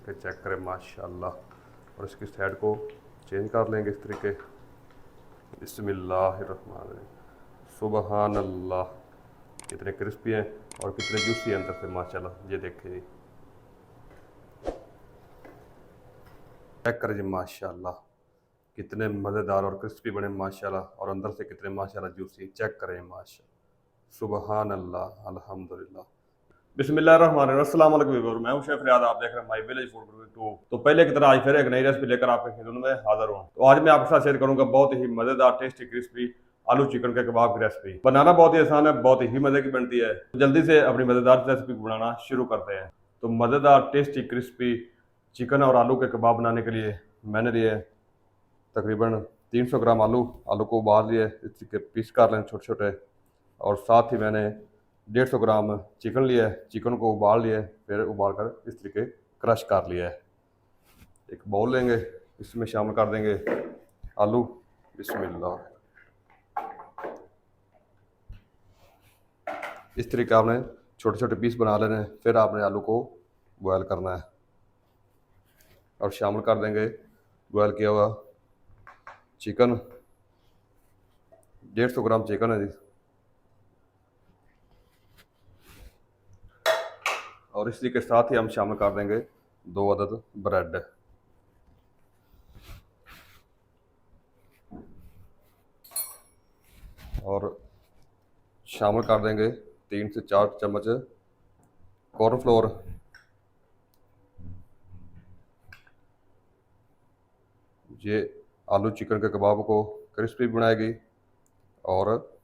फिर चेक करें माशाल्लाह। और इसकी साइड को चेंज कर लेंगे इस तरीके। बिस्मिल्लाहिर्रहमानिर्रहीम। सुबहान अल्लाह, कितने क्रिस्पी हैं और कितने जूसी हैं अंदर से माशाल्लाह। ये देखें जी, चेक करें जी माशाल्लाह, कितने मज़ेदार और क्रिस्पी बने माशाल्लाह, और अंदर से कितने माशाल्लाह जूसी। चेक करें माशाल्लाह, सुबहान अल्लाह, अल्हम्दुलिल्लाह। बिस्मिल्लाहिर्रहमानिर्रहीम। अस्सलाम वालेकुम व्यूअर, मैं हूं शेफ रियाद, आप देख रहे हैं माय विलेज फूड रिव्यू 2। तो पहले की तरह आज फिर एक नई रेसिपी लेकर आपके खिदमत में हाजिर हूं। तो आज मैं आपके साथ शेयर करूंगा बहुत ही मजेदार टेस्टी क्रिस्पी आलू चिकन के कबाब की रेसिपी। बनाना बहुत ही आसान है, बहुत ही मजे की बनती है। तो जल्दी से अपनी मजेदार रेसिपी बनाना शुरू करते हैं। तो मजेदार टेस्टी क्रिस्पी चिकन और आलू के कबाब बनाने के लिए मैंने लिए तकरीबन 300 ग्राम आलू। आलू को उबाल लिए, इसके पीस कर लें छोटे छोटे। और साथ ही मैंने 150 ग्राम चिकन लिया है। चिकन को उबाल लिया है, फिर उबाल कर इस तरीके क्रश कर लिया है। एक बाउल लेंगे, इसमें शामिल कर देंगे आलू। बिस्मिल्लाह। इस तरीके आपने छोटे छोटे पीस बना लेने हैं। फिर आपने आलू को बॉयल करना है और शामिल कर देंगे बॉयल किया हुआ चिकन। 150 ग्राम चिकन है जी। और इसी के साथ ही हम शामिल कर देंगे 2 अदद ब्रेड। और शामिल कर देंगे 3 से 4 चम्मच कॉर्नफ्लोर। ये आलू चिकन के कबाब को क्रिस्पी बनाएगी और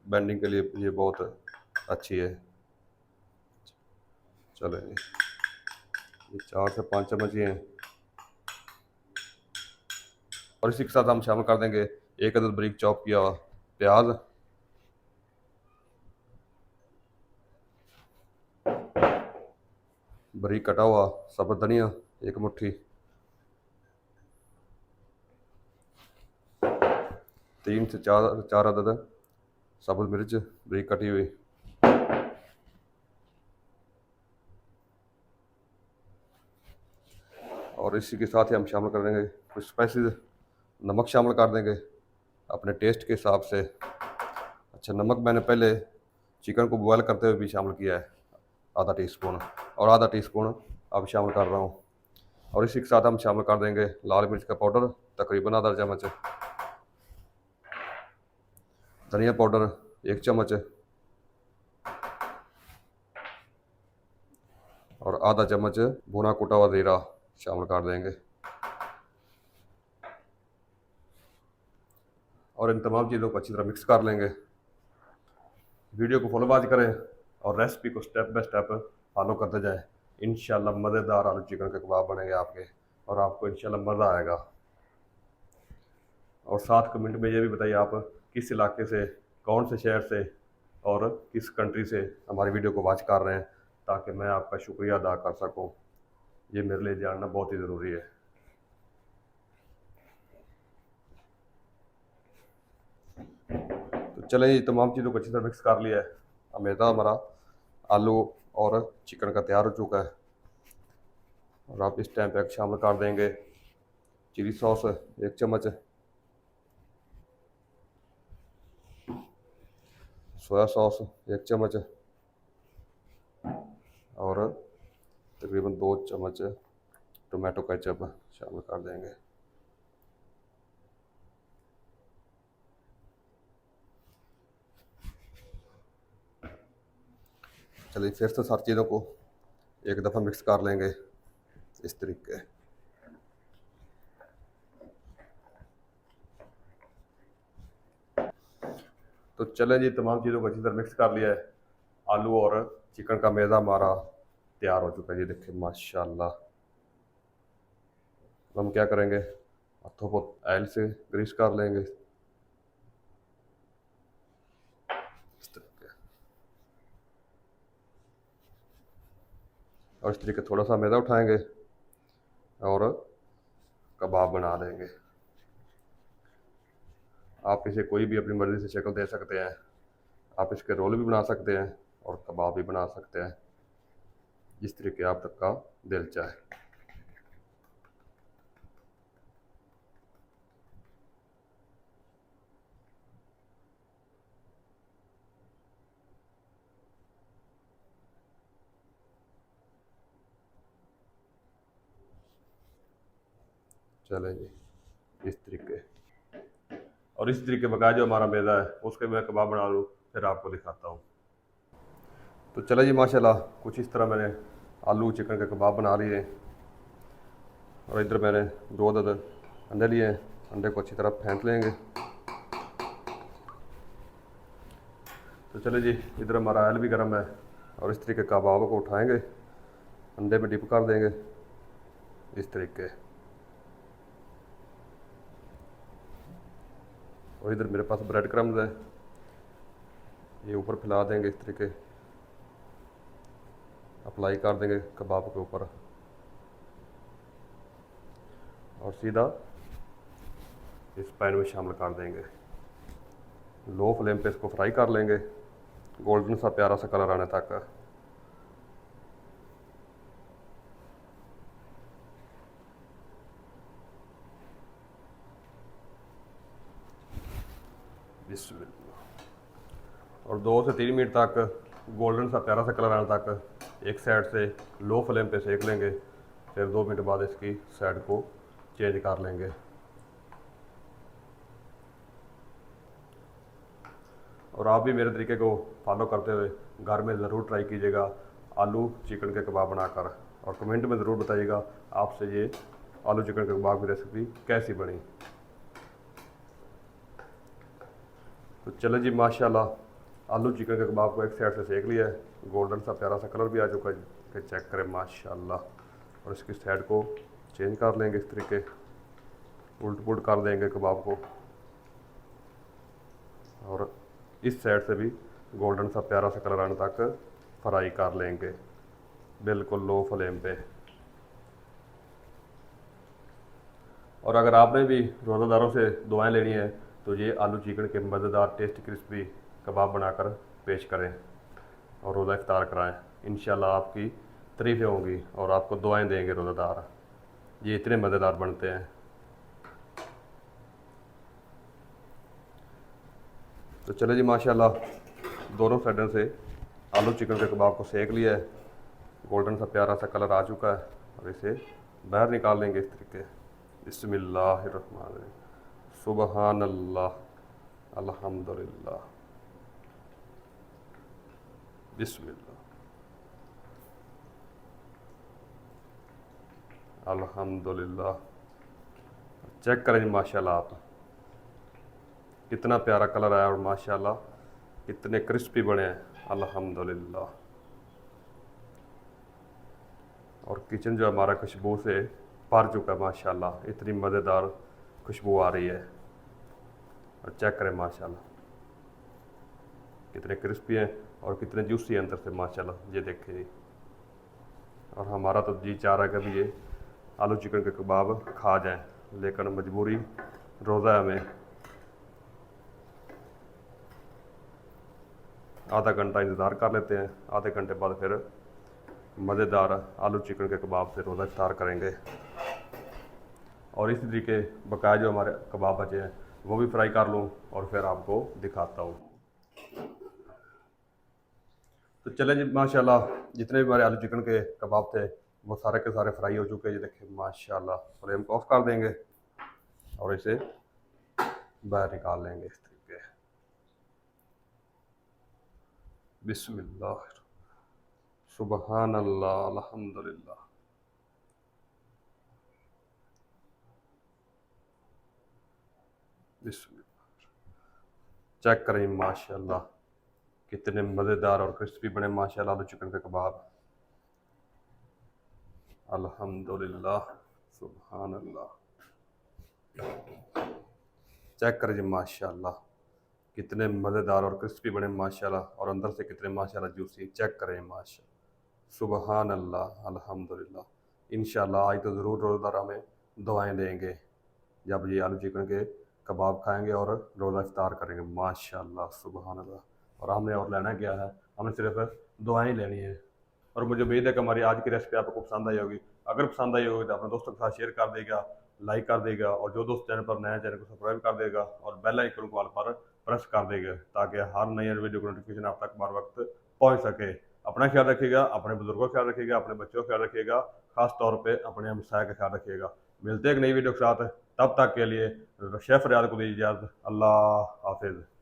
बेंडिंग के लिए ये बहुत अच्छी है। चलें, ये 4 से 5 चम्मच ही हैं। और इसी के साथ हम शामिल कर देंगे 1 अदद बारीक चॉप किया हुआ प्याज, बारीक कटा हुआ सब्ज़ धनिया 1 मुट्ठी, 3 से 4 अदद सब्ज़ मिर्च बारीक कटी हुई, और इसी के साथ ही हम शामिल कर देंगे कुछ स्पाइसेस। नमक शामिल कर देंगे अपने टेस्ट के हिसाब से। अच्छा, नमक मैंने पहले चिकन को बॉयल करते हुए भी शामिल किया है, आधा टीस्पून, और आधा टीस्पून अब शामिल कर रहा हूँ। और इसी के साथ हम शामिल कर देंगे लाल मिर्च का पाउडर तकरीबन आधा चम्मच, धनिया पाउडर 1 चम्मच, और आधा चम्मच भुना कुटा हुआ जीरा शामिल कर देंगे। और इन तमाम चीज़ों को अच्छी तरह मिक्स कर लेंगे। वीडियो को फॉलो बाज करें और रेसिपी को स्टेप बाय स्टेप फॉलो करते जाएं। इंशाल्लाह मज़ेदार आलू चिकन के कबाब बनेंगे आपके, और आपको इंशाल्लाह मज़ा आएगा। और साथ कमेंट में ये भी बताइए आप किस इलाके से, कौन से शहर से और किस कंट्री से हमारी वीडियो को वॉच कर रहे हैं, ताकि मैं आपका शुक्रिया अदा कर सकूं। ये मेरे लिए जानना बहुत ही ज़रूरी है। तो चलें, ये तमाम चीज़ों को अच्छी तरह मिक्स कर लिया है। अब मैदा हमारा आलू और चिकन का तैयार हो चुका है। और आप इस टाइम पे शामिल कर देंगे चिली सॉस 1 चम्मच, सोया सॉस 1 चम्मच, और तकरीबन 2 चम्मच टोमेटो केचप शामिल कर देंगे। चलिए, फिर से सारी चीज़ों को एक दफ़ा मिक्स कर लेंगे इस तरीके। तो चलें जी, तमाम चीज़ों को अच्छी तरह मिक्स कर लिया है। आलू और चिकन का मैदा हमारा तैयार हो चुका है, ये देखिए माशाल्लाह। तो हम क्या करेंगे, हाथों को ऑयल से ग्रीस कर लेंगे इस तरीके। और इस तरीके थोड़ा सा मैदा उठाएंगे और कबाब बना लेंगे। आप इसे कोई भी अपनी मर्ज़ी से शक्ल दे सकते हैं। आप इसके रोल भी बना सकते हैं और कबाब भी बना सकते हैं, जिस तरीके आप तक का दिल चाहे। चले जी इस तरीके, और इस तरीके बकाया जो हमारा मैदा है उसके मैं कबाब बना लूँ, फिर आपको दिखाता हूँ। तो चले जी माशाल्लाह कुछ इस तरह मैंने आलू चिकन के कबाब बना लिए, और इधर मैंने 2 अदद अंडे लिए हैं। अंडे को अच्छी तरह फेंट लेंगे। तो चले जी इधर हमारा ऑयल भी गर्म है, और इस तरीके कबाब को उठाएंगे, अंडे में डिप कर देंगे इस तरीके, और इधर मेरे पास ब्रेड क्रम्स है, ये ऊपर फैला देंगे इस तरीके, अप्लाई कर देंगे कबाब के ऊपर, और सीधा इस पैन में शामिल कर देंगे। लो फ्लेम पे इसको फ्राई कर लेंगे गोल्डन सा प्यारा सा कलर आने तक। बिस्मिल्लाह। और 2 से 3 मिनट तक गोल्डन सा प्यारा सा कलर आने तक एक साइड से लो फ्लेम पे सेक लेंगे। फिर 2 मिनट बाद इसकी साइड को चेंज कर लेंगे। और आप भी मेरे तरीके को फॉलो करते हुए घर में ज़रूर ट्राई कीजिएगा आलू चिकन के कबाब बनाकर, और कमेंट में ज़रूर बताइएगा आपसे ये आलू चिकन के कबाब की रेसिपी कैसी बनी। तो चलो जी माशाल्लाह आलू चिकन के कबाब को एक साइड से सेक लिया है, गोल्डन सा प्यारा सा कलर भी आ चुका है, फिर चेक करें माशाल्लाह। और इसकी साइड को चेंज कर लेंगे इस तरीके, उल्ट पुल्ट कर देंगे कबाब को, और इस साइड से भी गोल्डन सा प्यारा सा कलर आने तक फ्राई कर लेंगे बिल्कुल लो फ्लेम पे। और अगर आपने भी रोज़ादारों से दुआएं लेनी है तो ये आलू चिकन के मज़ेदार टेस्टी क्रिस्पी कबाब बनाकर पेश करें और रोज़ा इफ्तार कराएं। इंशाल्लाह आपकी तारीफ़ें होंगी और आपको दुआएं देंगे रोज़ादार। ये इतने मज़ेदार बनते हैं। तो चले जी माशाल्लाह दोनों साइडों से आलू चिकन के कबाब को सेक लिया है, गोल्डन सा प्यारा सा कलर आ चुका है, और इसे बाहर निकाल लेंगे इस तरीके। बिस्मिल्लाहिर्रहमानिर्रहीम, सुबहान अल्लाह, अल्हम्दुलिल्लाह, बिस्मिल्लाह, अल्हम्दुलिल्लाह। चेक करें जी माशाल्लाह आप, कितना प्यारा कलर आया और माशाल्लाह कितने क्रिस्पी बने हैं, अल्हम्दुलिल्लाह। और किचन जो हमारा खुशबू से भर चुका है माशाल्लाह, इतनी मज़ेदार खुशबू आ रही है। और चेक करें माशाल्लाह कितने क्रिस्पी हैं और कितने जूसी हैं अंदर से माशाल्लाह, ये देखें जी। और हमारा तो जी चाह रहा है कभी ये आलू चिकन के कबाब खा जाएं, लेकिन मजबूरी रोज़ा है हमें। आधा घंटा इंतज़ार कर लेते हैं, आधे घंटे बाद फिर मज़ेदार आलू चिकन के कबाब से रोज़ा इफ्तार करेंगे। और इसी तरीके बकाया जो हमारे कबाब बचे हैं वो भी फ्राई कर लूँ और फिर आपको दिखाता हूँ। तो चले जी माशाल्लाह जितने भी हमारे आलू चिकन के कबाब थे वो सारे के सारे फ्राई हो चुके हैं। ये देखिए माशाल्लाह, फ्लेम को ऑफ कर देंगे और इसे बाहर निकाल लेंगे इस तरीके। बिस्मिल्लाह, सुबहान अल्लाह, अल्हम्दुलिल्लाह। बिस्मिल्लाह। चेक करें माशाल्लाह कितने मज़ेदार और क्रिस्पी बने माशाल्लाह आलू चिकन के कबाब, अल्हम्दुलिल्लाह, सुबहान अल्लाह। चेक करें जी माशाल्लाह कितने मज़ेदार और क्रिस्पी बने माशाल्लाह, और अंदर से कितने माशाल्लाह जूसी। चेक करें माशाल्लाह, सुबहान अल्लाह, अल्हम्दुलिल्लाह। इंशाल्लाह आज तो ज़रूर रोज़ादार हमें दुआएं देंगे जब ये आलू चिकन के कबाब खाएंगे और रोज़ा इफ्तार करेंगे माशाल्लाह, सुबहान अल्लाह। और हमने और लेना क्या है, हमें सिर्फ दुआएं लेनी है। और मुझे उम्मीद है कि हमारी आज की रेसिपी आपको पसंद आई होगी। अगर पसंद आई होगी तो अपने दोस्तों के साथ शेयर कर देगा, लाइक कर देगा, और जो दोस्त चैनल पर नया चैनल को सब्सक्राइब कर देगा और बेल आइकन को ऑल पर प्रेस कर देगा ताकि हर नई वीडियो की नोटिफिकेशन आप तक बार वक्त पहुंच सके। अपना ख्याल रखिएगा, अपने बुजुर्गों का ख्याल रखिएगा, अपने बच्चों का ख्याल रखिएगा, खास तौर पे अपने हमसाय का ख्याल रखिएगा। मिलते हैं एक नई वीडियो के साथ, तब तक के लिए शेफ रियाद को दीजिए इजाज़त। अल्लाह हाफिज़।